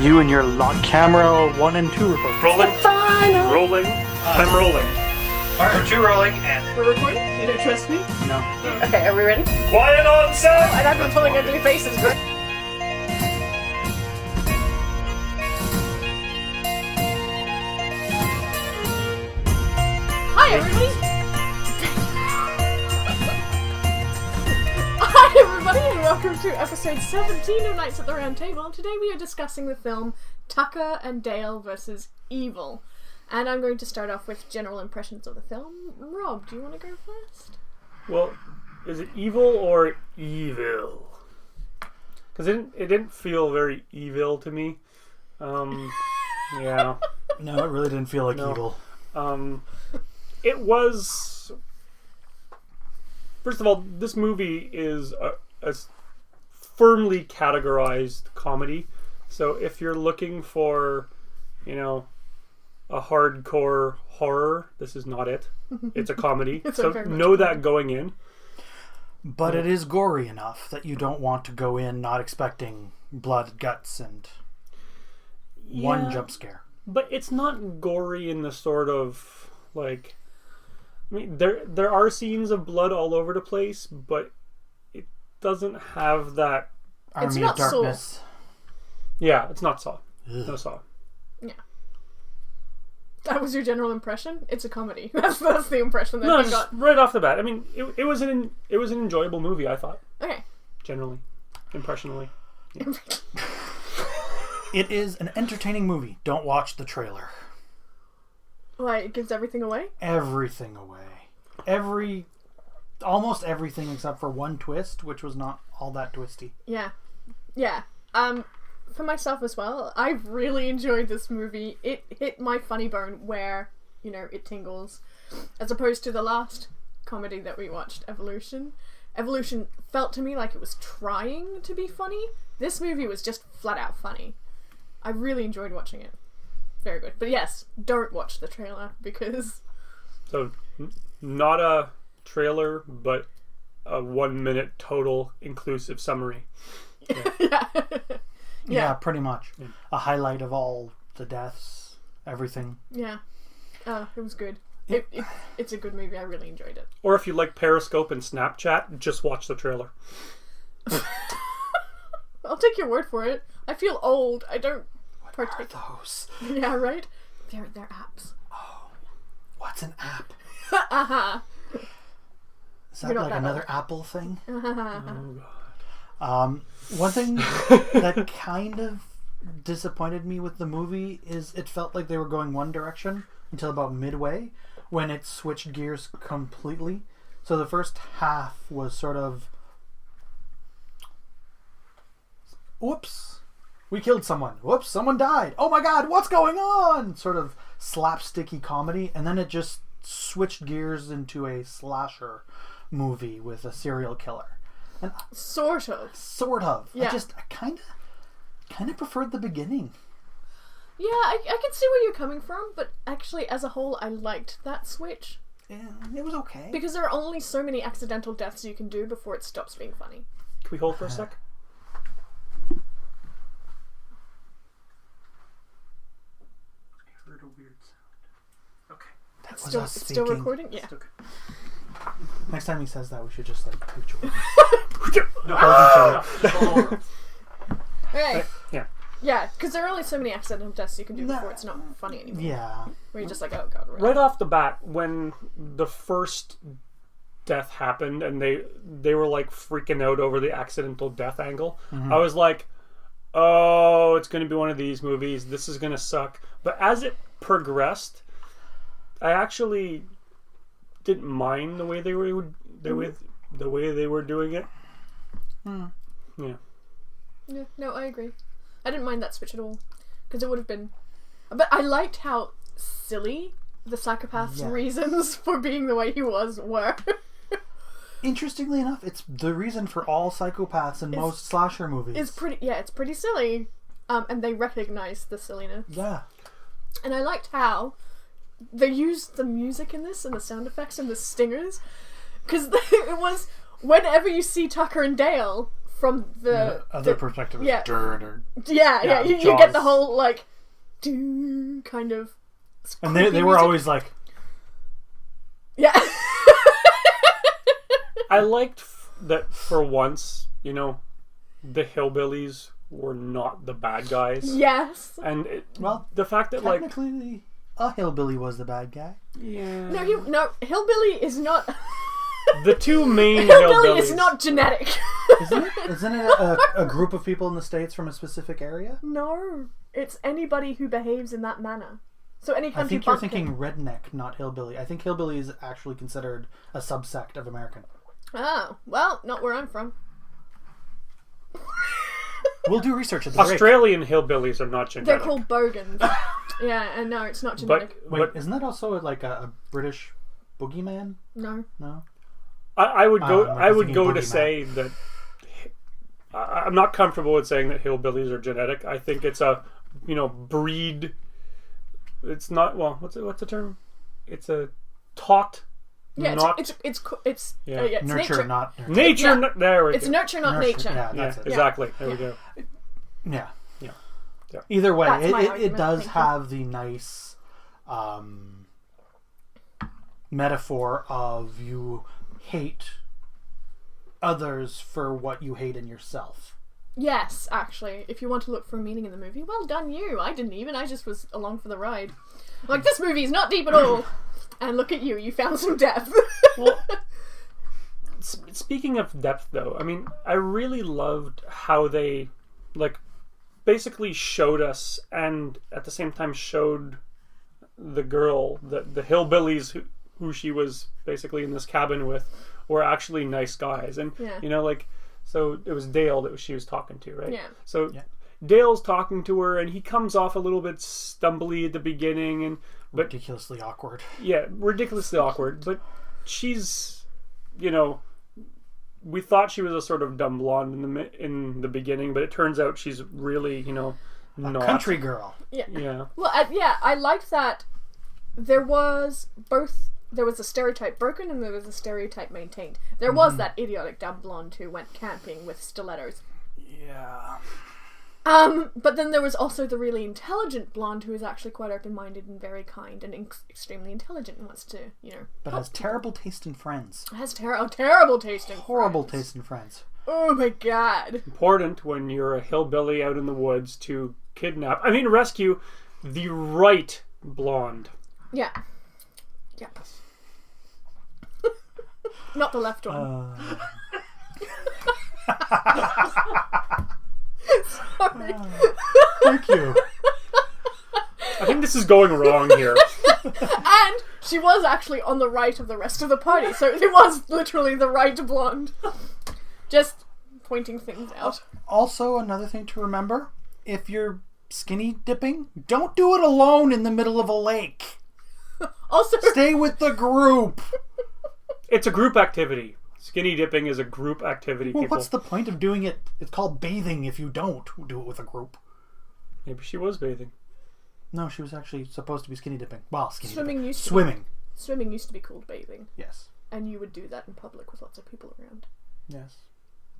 You and your lock camera 1 and 2 report. Rolling. Rolling. I'm rolling. Alright, 2 rolling and... We're recording? You don't trust me? No. Okay, are we ready? Quiet on set! And I've been pulling ugly faces, but... Hi, everybody! Hi, everybody, and welcome to episode 17 of Nights at the Round Table. Today we are discussing the film Tucker and Dale vs. Evil. And I'm going to start off with general impressions of the film. Rob, do you want to go first? Well, is it evil or evil? Because it didn't feel very evil to me. Yeah. No, it really didn't feel like evil. It was... First of all, this movie is a firmly categorized comedy. So if you're looking for, a hardcore horror, this is not it. It's a comedy. So know that going in. But it is gory enough that you don't want to go in not expecting blood, guts, and one jump scare. But it's not gory in the sort of, like... I mean, there are scenes of blood all over the place, but it doesn't have that... Army of Darkness. Yeah, it's not Saw. Ugh. No Saw. Yeah. That was your general impression? It's a comedy. That's the impression that you got. Right off the bat. I mean, it was an enjoyable movie, I thought. Okay. Generally. Impressionally. Yeah. It is an entertaining movie. Don't watch the trailer. Why, it gives everything away? Everything away. Almost everything except for one twist, which was not all that twisty. Yeah. Yeah. For myself as well, I really enjoyed this movie. It hit my funny bone where, it tingles. As opposed to the last comedy that we watched, Evolution. Evolution felt to me like it was trying to be funny. This movie was just flat out funny. I really enjoyed watching it. Very good. But yes, don't watch the trailer because... So, not a trailer, but a 1 minute total inclusive summary. Yeah. Yeah, pretty much. Yeah. A highlight of all the deaths, everything. Yeah. It was good. It's a good movie. I really enjoyed it. Or if you like Periscope and Snapchat, just watch the trailer. I'll take your word for it. I feel old. I don't partake. What are those? Yeah, right? They're apps. Oh. What's an app? Uh-huh. Is that like another old Apple thing? Oh, God. One thing that kind of disappointed me with the movie is it felt like they were going one direction until about midway when it switched gears completely. So the first half was sort of, whoops, we killed someone. Whoops, someone died. Oh my God, what's going on? Sort of slapsticky comedy. And then it just switched gears into a slasher movie with a serial killer. And Sort of. Yeah. I kind of preferred the beginning. Yeah, I can see where you're coming from, but actually, as a whole, I liked that switch. Yeah, it was okay. Because there are only so many accidental deaths you can do before it stops being funny. Can we hold for a sec? I heard a weird sound. Okay. That was us speaking. Still recording? Yeah. Okay. Next time he says that, we should just pooch away. Okay. Yeah. Yeah, because there are only so many accidental deaths you can do before it's not funny anymore. Yeah. Where you're just like, oh God. Really? Right off the bat, when the first death happened and they were like freaking out over the accidental death angle, I was like, oh, it's going to be one of these movies. This is going to suck. But as it progressed, I actually didn't mind the way they were doing it. Yeah. Yeah. No, I agree. I didn't mind that switch at all because it would have been. But I liked how silly the psychopath's reasons for being the way he were. Interestingly enough, it's the reason for all psychopaths in most slasher movies. It's pretty silly, and they recognize the silliness. Yeah. And I liked how they used the music in this and the sound effects and the stingers, because it was whenever you see Tucker and Dale from the other perspective is yeah. dirt or yeah, you get the whole like kind of. And they were always like, yeah. I liked that for once, you know, the hillbillies were not the bad guys. Yes. And the fact that technically a hillbilly was the bad guy. Yeah. No, hillbilly is not. The two main hillbilly hillbillies is not genetic. Isn't it a group of people in the States from a specific area? No, it's anybody who behaves in that manner. So any country. I think you're thinking redneck, not hillbilly. I think hillbilly is actually considered a subsect of American. Oh, well, not where I'm from. We'll do research at the break. Australian hillbillies are not genetic. They're called bogans. Yeah, and no, it's not genetic. Wait, isn't that also like a British boogeyman? No. I would go. I would go to boogeyman. say that I'm not comfortable with saying that hillbillies are genetic. I think it's a breed. It's not what's the term? It's a taught. Yeah, not it's Nurture, nature. not nature. Yeah. There we go. It's nurture, not nature. Yeah, that's it. Exactly. There we go. Yeah. Yeah. Either way, That's my it argument, does thank you. have the nice metaphor of you hate others for what you hate in yourself. Yes, actually, if you want to look for meaning in the movie, well done you. I didn't even. I just was along for the ride. Like, this movie is not deep at all. And look at you. You found some depth. Well, speaking of depth, though, I mean, I really loved how they, like, basically showed us, and at the same time showed the girl, the hillbillies who she was basically in this cabin with, were actually nice guys. And, like, so it was Dale that she was talking to, right? Yeah. So Dale's talking to her, and he comes off a little bit stumbly at the beginning, but ridiculously awkward. Yeah, ridiculously awkward. But she's, we thought she was a sort of dumb blonde in the beginning, but it turns out she's really, not a country girl. Yeah. Well, I liked that there was a stereotype broken and there was a stereotype maintained. There was that idiotic dumb blonde who went camping with stilettos. Yeah. But then there was also the really intelligent blonde who is actually quite open-minded and very kind and extremely intelligent and wants to, but has terrible taste in friends. Has terrible taste in Horrible friends. taste in friends. Oh my god. Important when you're a hillbilly out in the woods to rescue the right blonde. Yeah. Yeah. Not the left one. Sorry. Thank you. I think this is going wrong here. And she was actually on the right of the rest of the party, so it was literally the right blonde. Just pointing things out. Also, another thing to remember, if you're skinny dipping, don't do it alone in the middle of a lake. Also, stay with the group. It's a group activity. Skinny dipping is a group activity, Well, people. what's the point of doing it? It's called bathing if you don't do it with a group. Maybe she was bathing. No, she was actually supposed to be skinny dipping. Well, Swimming dipping. used to Swimming. Swimming used to be called bathing. Yes. And you would do that in public with lots of people around. Yes.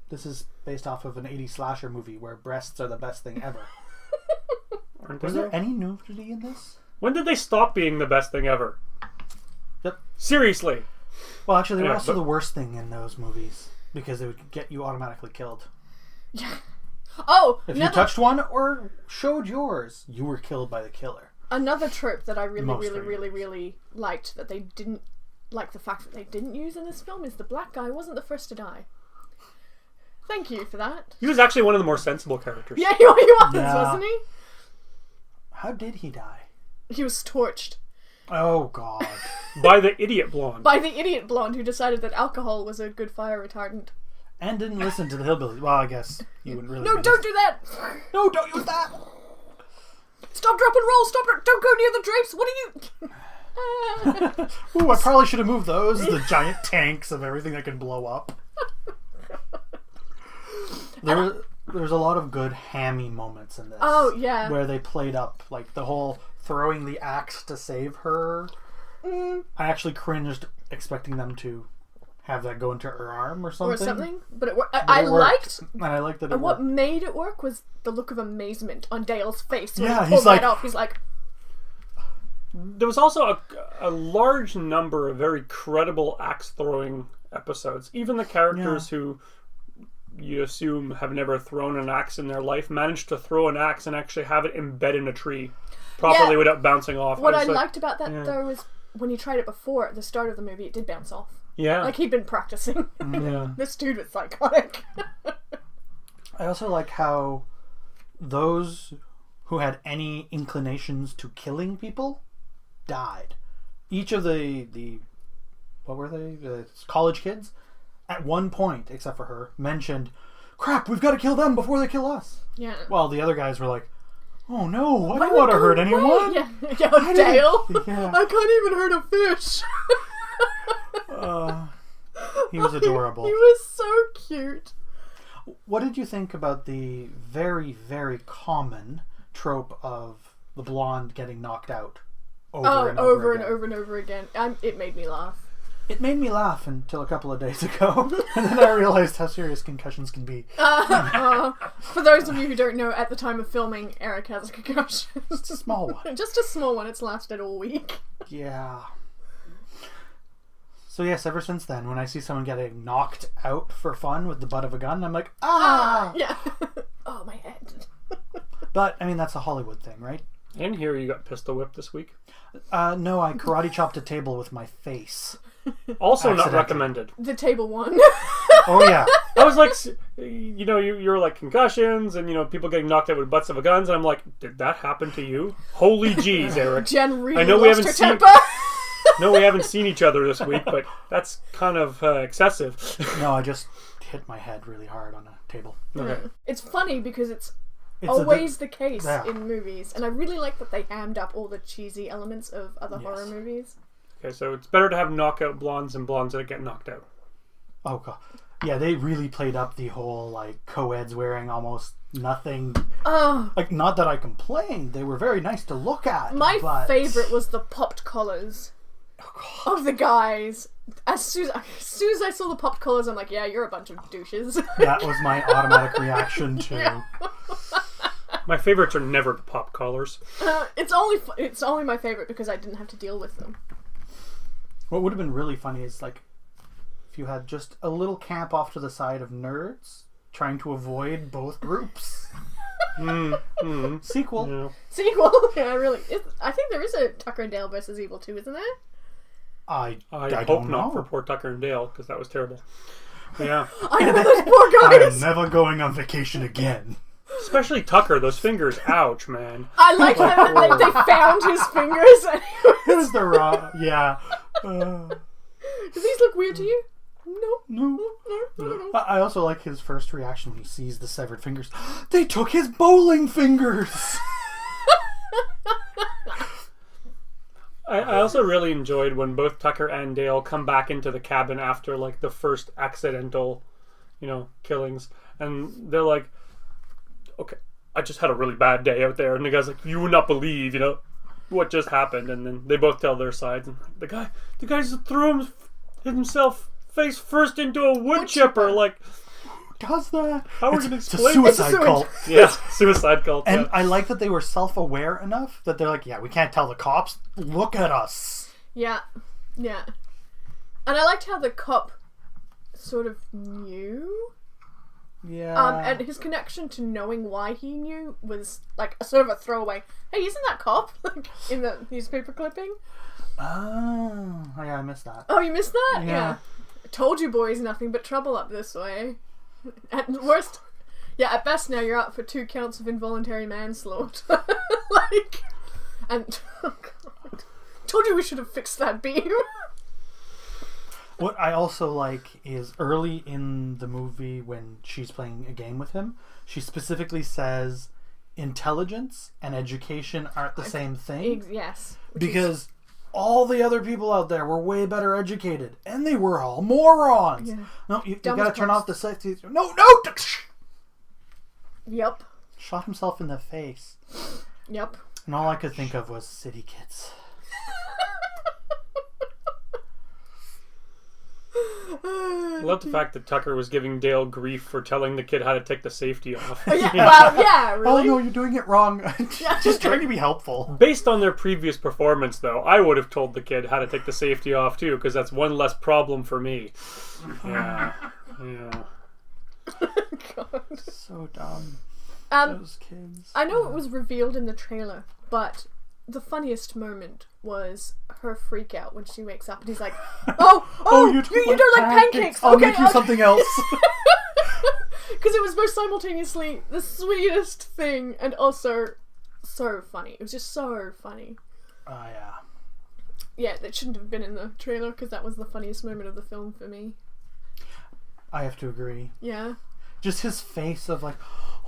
This is based off of an 80s slasher movie where breasts are the best thing ever. Was there any nudity in this? When did they stop being the best thing ever? Yep. Seriously. Well, actually, they were also the worst thing in those movies because they would get you automatically killed. Yeah. Oh! If you touched one or showed yours, you were killed by the killer. Another trope that I really liked that they didn't like the fact that they didn't use in this film is the black guy wasn't the first to die. Thank you for that. He was actually one of the more sensible characters. Yeah, he was, wasn't he? How did he die? He was torched. Oh, God. By the idiot blonde. By the idiot blonde who decided that alcohol was a good fire retardant. And didn't listen to the hillbillies. Well, I guess you wouldn't really. No, don't do that! No, don't use that! Stop, drop, and roll! Stop it! Don't go near the drapes! What are you... Ooh, I probably should have moved those. The giant tanks of everything that can blow up. There was a lot of good hammy moments in this. Oh, yeah. Where they played up, like, the whole throwing the axe to save her. I actually cringed expecting them to have that go into her arm or or something. something. But it worked. But I it worked. liked. And I liked that it And what worked. made it work was the look of amazement on Dale's face when Yeah, he he's pulled that like- off. He's like, There was also a large number of very credible axe throwing episodes. Even the characters who you assume have never thrown an axe in their life managed to throw an axe and actually have it embed in a tree properly Yeah. without bouncing off. what I was like, liked about that though was when he tried it before at the start of the movie, it did bounce off. yeah, Like he'd been practicing. yeah. This dude was psychotic. I also like how those who had any inclinations to killing people died. Each of the what were they? The college kids, at one point, except for her, mentioned, "Crap, we've got to kill them before they kill us." Yeah. While the other guys were like, "Oh no, I Why don't want to would hurt go anyone." away? Yeah, yeah, Dale. Yeah. I can't even hurt a fish. He was adorable. He was so cute. What did you think about the very, very common trope of the blonde getting knocked out over and over again? It made me laugh. It made me laugh until a couple of days ago, and then I realized how serious concussions can be. For those of you who don't know, at the time of filming, Éric has a concussion. Just a small one. Just a small one. It's lasted all week. Yeah. So yes, ever since then, when I see someone getting knocked out for fun with the butt of a gun, I'm like, ah! Yeah. Oh, my head. But, I mean, that's a Hollywood thing, right? And here you got pistol whipped this week. No, I karate chopped a table with my face. Also not Accidentally. recommended. The table one. Oh, yeah. I was like, you're like concussions and, people getting knocked out with butts of guns. And I'm like, did that happen to you? Holy jeez, Éric. Jen really I know we lost haven't her seen- temper. No, we haven't seen each other this week, but that's kind of excessive. No, I just hit my head really hard on a table. Okay. It's funny because it's It's always the case Yeah. in movies. And I really like that they hammed up all the cheesy elements of other horror movies. Okay, so it's better to have knockout blondes than blondes that get knocked out. Oh, God. Yeah, they really played up the whole, like, co-eds wearing almost nothing. Oh, Like, not that I complained. They were very nice to look at. my but... favourite was the popped collars of the guys. As soon as I saw the popped collars, I'm like, yeah, you're a bunch of douches. That was my automatic reaction to... Yeah. My favorites are never the pop collars. It's only my favourite because I didn't have to deal with them. What would have been really funny is, like, if you had just a little camp off to the side of nerds trying to avoid both groups. Sequel. Yeah. Sequel. Yeah, really. I think there is a Tucker and Dale versus Evil 2, isn't there? I hope don't not for know. poor Tucker and Dale, because that was terrible. Yeah. I know those poor I am guys. never going on vacation again. Especially Tucker, those fingers. Ouch, man. I like that they found his fingers. And It was the raw... Yeah. does these look weird to you? No. No. I also like his first reaction when he sees the severed fingers. They took his bowling fingers! I also really enjoyed when both Tucker and Dale come back into the cabin after, like, the first accidental, killings. And they're like, okay, I just had a really bad day out there. And the guy's like, you would not believe, what just happened. And then they both tell their sides. And the guy just threw himself face first into a wood chipper. Like, Does that? how are we It's going to a explain suicide It's a cult. Yeah, suicide cult. And Yeah. I like that they were self-aware enough that they're like, yeah, we can't tell the cops. Look at us. Yeah. Yeah. And I liked how the cop sort of knew. Yeah. And his connection to knowing why he knew was like a sort of a throwaway. Hey, isn't that cop? Like in the newspaper clipping. Oh, yeah, I missed that. Oh, you missed that? Yeah. I told you boys, nothing but trouble up this way. At worst, at best now you're out for 2 counts of involuntary manslaughter. And oh God, told you we should have fixed that beam. What I also like is early in the movie when she's playing a game with him, she specifically says intelligence and education aren't the same thing. Yes. Because all the other people out there were way better educated, and they were all morons. Yeah. No, you Dumb gotta as turn punch. off the safety. No! Yep. Shot himself in the face. Yep. And all I could think of was city kids. I love the fact that Tucker was giving Dale grief for telling the kid how to take the safety off. Yeah, well, yeah, Oh really. no, you're doing it wrong. Just trying to be helpful. Based on their previous performance, though, I would have told the kid how to take the safety off too, because that's one less problem for me. Yeah. God. So dumb. Those kids. I know it was revealed in the trailer, but the funniest moment was her freak out when she wakes up and he's like, "Oh, you don't like pancakes? I'll Okay, make you something else." Because it was both simultaneously the sweetest thing and also so funny. It was just so funny. Oh yeah. Yeah, that shouldn't have been in the trailer because that was the funniest moment of the film for me. I have to agree. Yeah. Just his face of like,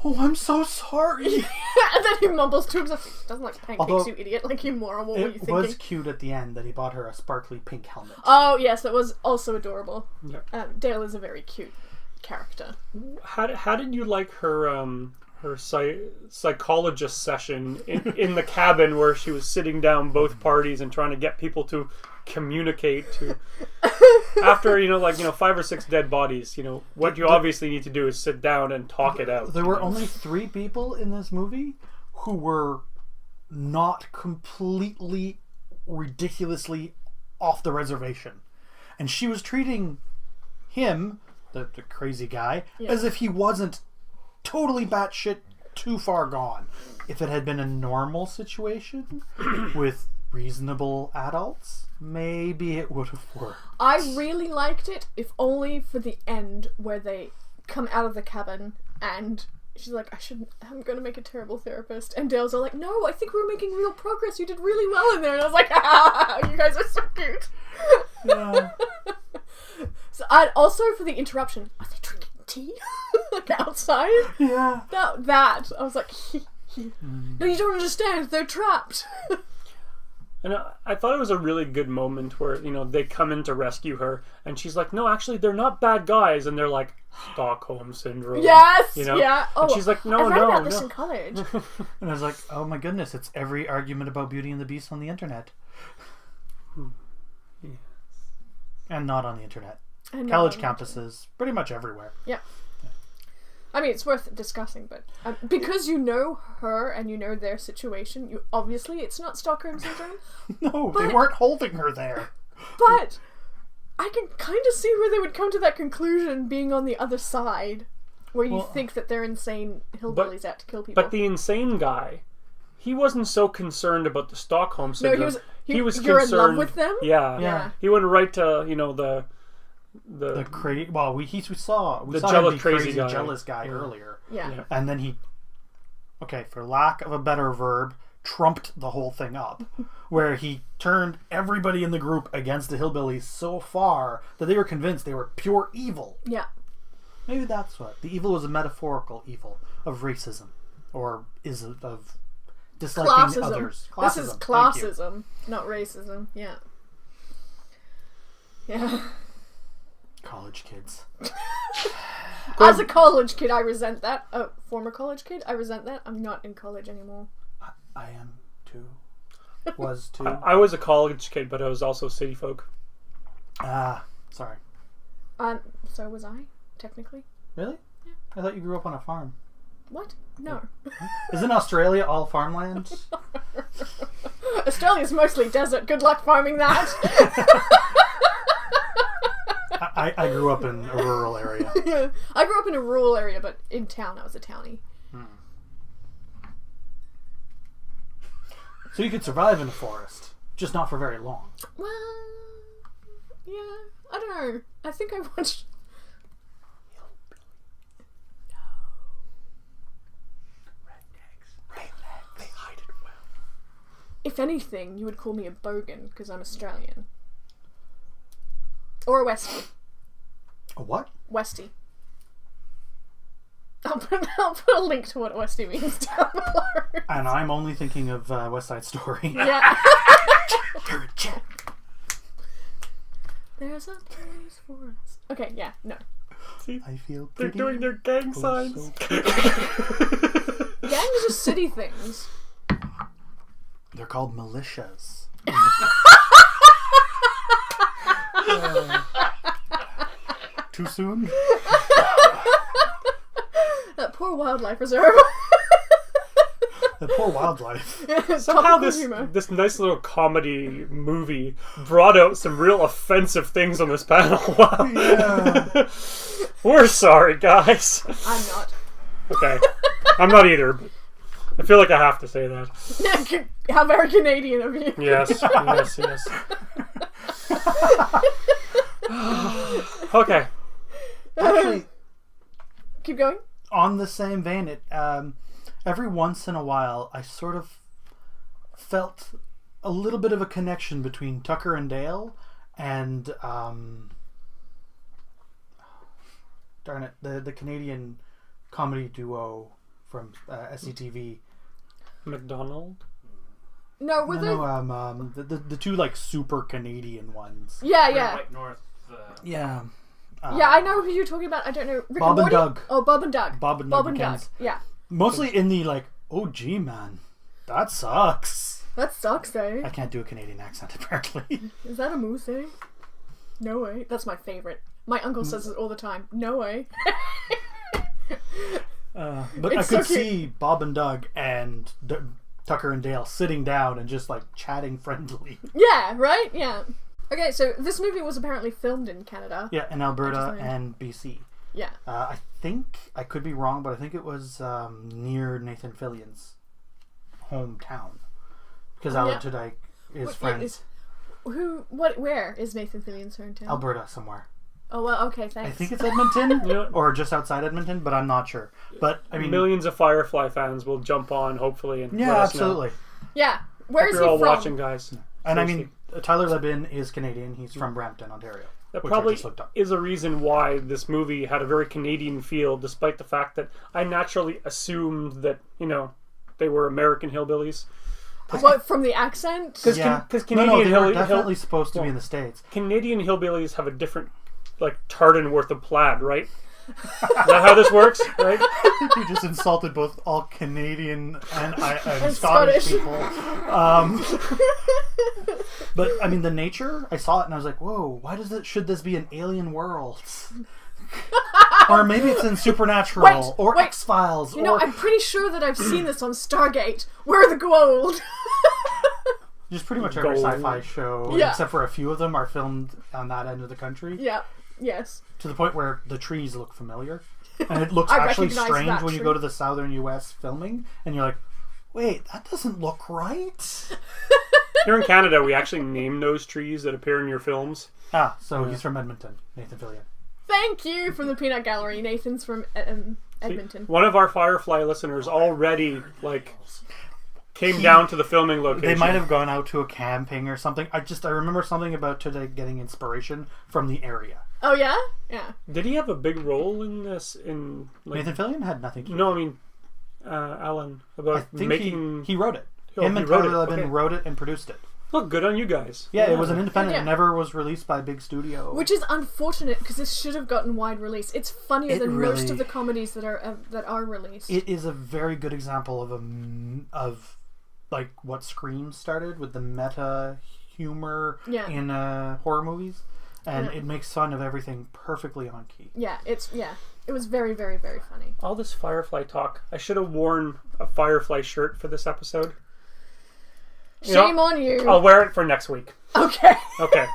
"Oh, I'm so sorry." And then he mumbles to himself, "He doesn't like pancakes, Although, you idiot. Like, you moron, what were you It thinking?" was cute at the end that he bought her a sparkly pink helmet. Oh, yes, that was also adorable. Yeah. Dale is a very cute character. How did you like her psychologist session in the cabin where she was sitting down both parties and trying to get people to communicate to after 5 or 6 dead bodies, what you obviously need to do is sit down and talk it out. There were only 3 people in this movie who were not completely ridiculously off the reservation, and she was treating him, the crazy guy, as if he wasn't totally batshit too far gone. If it had been a normal situation with reasonable adults, maybe it would have worked. I really liked it, if only for the end where they come out of the cabin and she's like, I'm going to make a terrible therapist. And Dale's all like, "No, I think we're making real progress. You did really well in there." And I was like, you guys are so cute. Yeah. So, and also for the interruption, are they drinking tea? Like outside? Yeah. That I was like, no, you don't understand. They're trapped. And I thought it was a really good moment where, they come in to rescue her and she's like, "No, actually, they're not bad guys." And they're like, Stockholm Syndrome. Yes, yeah. And she's like, "No, I read about this in college. And I was like, oh my goodness, it's every argument about Beauty and the Beast on the internet. Yes. And not on the internet. And College campuses, pretty much everywhere. Yeah. I mean, it's worth discussing, but because you know her and you know their situation, obviously it's not Stockholm Syndrome. No, they weren't holding her there. But I can kind of see where they would come to that conclusion being on the other side, where you think that they're insane hillbillies out to kill people. But the insane guy, he wasn't so concerned about the Stockholm Syndrome. No, he was concerned. You're in love with them? Yeah. He went right to, the crazy. Well, we saw the him jealous be crazy guy. jealous guy earlier. Yeah. And then he, for lack of a better verb, trumped the whole thing up, where he turned everybody in the group against the hillbillies so far that they were convinced they were pure evil. Yeah. Maybe that's what the evil was, a metaphorical evil of racism, or is it of disliking others. Classism. This is classism, not racism. Yeah. Yeah. College kids. As a college kid, I resent that. Former college kid, I resent that. I'm not in college anymore. I am too. Was too. I was a college kid, but I was also city folk. Sorry. So was I, technically. Really? Yeah. I thought you grew up on a farm. What? No. Isn't Australia all farmland? Australia's mostly desert. Good luck farming that. I grew up in a rural area. Yeah. I grew up in a rural area, but in town I was a townie. So you could survive in the forest, just not for very long. Well, yeah, I don't know. I think I watched... They hide it well. If anything, you would call me a bogan, because I'm Australian. Or a Westie. A what? Westie. I'll put a link to what Westie means down below. And I'm only thinking of West Side Story. Yeah. You're a jet. There's a place for us. Okay, yeah, no. See, I feel they're pretty. doing their gang signs. Gangs are city things. They're called militias. too soon. That poor wildlife reserve. The poor wildlife. Somehow Topical humor. this nice little comedy movie brought out some real offensive things on this panel. Wow. Yeah. We're sorry, guys. I'm not. Okay. I'm not either, but I feel like I have to say that. How very Canadian of you. Yes, yes. Okay. Actually, Keep going. on the same vein, it every once in a while, I sort of felt a little bit of a connection between Tucker and Dale and darn it, the Canadian comedy duo from SCTV. McDonald? No, were they? No, the two like super Canadian ones. Yeah, Great yeah. White North. Yeah. Yeah, I know who you're talking about. I don't know. Rick Bob and Morty? Doug. Oh, Bob and Doug. Bob and Bob Doug and Doug. McKenzie. Yeah. Mostly in the like, oh gee man, that sucks. That sucks, eh? I can't do a Canadian accent apparently. Is that a moose, eh? No way. That's my favorite. My uncle says it all the time. No way. But It's I could so cute. see Bob and Doug and Tucker and Dale sitting down and just like chatting friendly. Yeah, right? Yeah. Okay, so this movie was apparently filmed in Canada. Yeah, in Alberta Interesting. and BC. Yeah. I think, I could be wrong, but I think it was near Nathan Fillion's hometown. Because Oh, Alan yeah. Tudyk is Wait, friends. where is Nathan Fillion's hometown? Alberta somewhere. Oh, well, okay, thanks. I think it's Edmonton Yeah. or just outside Edmonton, but I'm not sure. But I mean, Millions of Firefly fans will jump on, hopefully, and yeah, let us know. absolutely. Yeah. Where Hope is you're he all from? watching, guys. And I mean, Seriously. Tyler Lebin is Canadian. He's from Brampton, Ontario. That which I probably just looked up. is a reason why this movie had a very Canadian feel, despite the fact that I naturally assumed that, they were American hillbillies. What, from the accent? Because Yeah. Canadian no, they were hill- definitely supposed to be well, in the States. Canadian hillbillies have a different, tartan worth of plaid, right? Is that how this works, right? You just insulted both all Canadian and And Scottish Scottish. people. But I mean, the nature, I saw it and I was like, "Whoa! Why should this be an alien world?" Or maybe it's in Supernatural or wait. X-Files. I'm pretty sure that I've seen this on Stargate. Where are the gold? just pretty much every Gold. sci-fi show, Yeah. except for a few of them, are filmed on that end of the country. Yeah. Yes. To the point where the trees look familiar. And it looks I actually recognize strange that when you tree. go to the southern US filming and you're like, wait, that doesn't look right. Here in Canada, we actually name those trees that appear in your films. So he's from Edmonton, Nathan Fillion. Thank you from the Peanut Gallery. Nathan's from Edmonton. One of our Firefly listeners already, came down to the filming location. They might have gone out to a camping or something. I remember something about today getting inspiration from the area. Oh, yeah? Yeah. Did he have a big role in this? Nathan Fillion had nothing to do No, I mean, Alan, about I think making... he wrote it. Oh, Him he and wrote Tyler it, Levin okay. wrote it and produced it. Look, good on you guys. Yeah, it was an independent. Yeah. It never was released by a big studio. Which is unfortunate because this should have gotten wide release. It's funnier It than most really- of the comedies that are released. It is a very good example of what Scream started with the meta humor Yeah. in horror movies, and Yeah. it makes fun of everything perfectly on key. It was very, very, very funny. All this Firefly talk. I should have worn a Firefly shirt for this episode. Shame on you. I'll wear it for next week. Okay. Okay.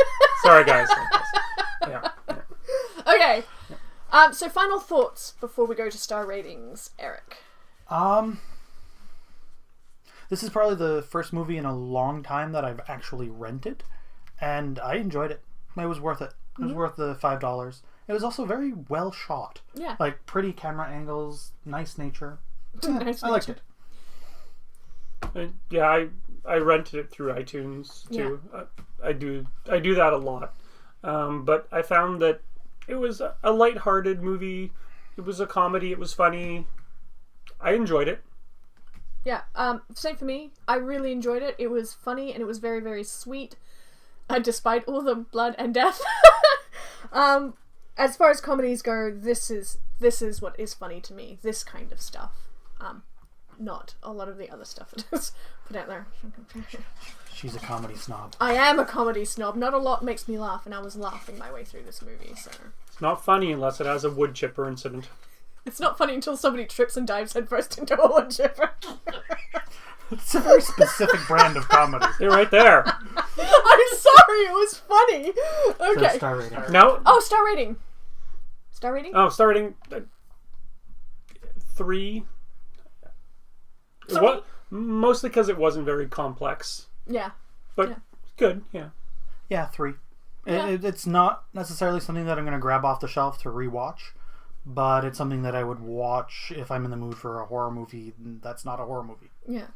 Sorry, guys. Yeah. Okay. So final thoughts before we go to star ratings, Eric. This is probably the first movie in a long time that I've actually rented, and I enjoyed it. It was worth it. It was worth the $5. It was also very well shot. Yeah. Pretty camera angles, nice nature. Nice I liked nature. And, yeah, I rented it through iTunes too. Yeah. I do that a lot. But I found that it was a lighthearted movie. It was a comedy. It was funny. I enjoyed it. Yeah, same for me. I really enjoyed it. It was funny and it was very, very sweet, despite all the blood and death. As far as comedies go, this is what is funny to me. This kind of stuff. not a lot of the other stuff that is put out there. She's a comedy snob. I am a comedy snob. Not a lot makes me laugh, and I was laughing my way through this movie, so... It's not funny unless it has a wood chipper incident. It's not funny until somebody trips and dives headfirst into a wood chipper. It's a very specific brand of comedy. They're right there. I'm sorry, it was funny. Okay. So star rating. No. Oh, star rating. Star rating? Oh, star rating 3. What? Mostly because it wasn't very complex, Yeah. but Yeah. good. Yeah. Yeah, 3. Yeah. It's not necessarily something that I'm going to grab off the shelf to rewatch, but it's something that I would watch if I'm in the mood for a horror movie that's not a horror movie. Yeah.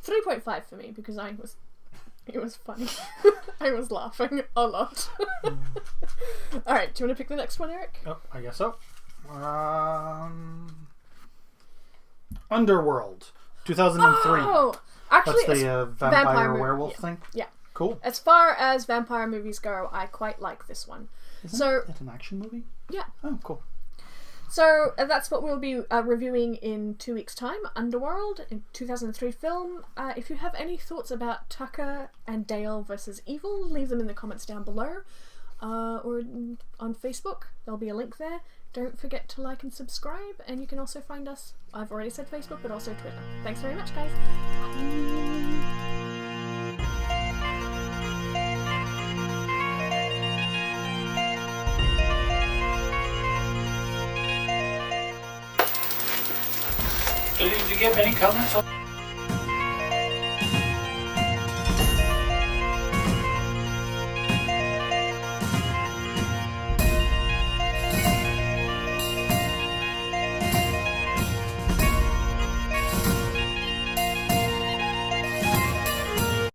3.5 for me, because it was funny. I was laughing a lot. Alright, do you want to pick the next one, Eric? Oh, I guess so. Underworld, 2003. Oh! Actually, That's the vampire movie, werewolf yeah. thing? Yeah. Cool. As far as vampire movies go, I quite like this one. Isn't it an action movie? Yeah. Oh, cool. So that's what we'll be reviewing in 2 weeks' time. Underworld, a 2003 film. If you have any thoughts about Tucker and Dale versus Evil, leave them in the comments down below, or on Facebook. There'll be a link there. Don't forget to like and subscribe, and you can also find us. I've already said Facebook, but also Twitter. Thanks very much, guys. Did you give any comments on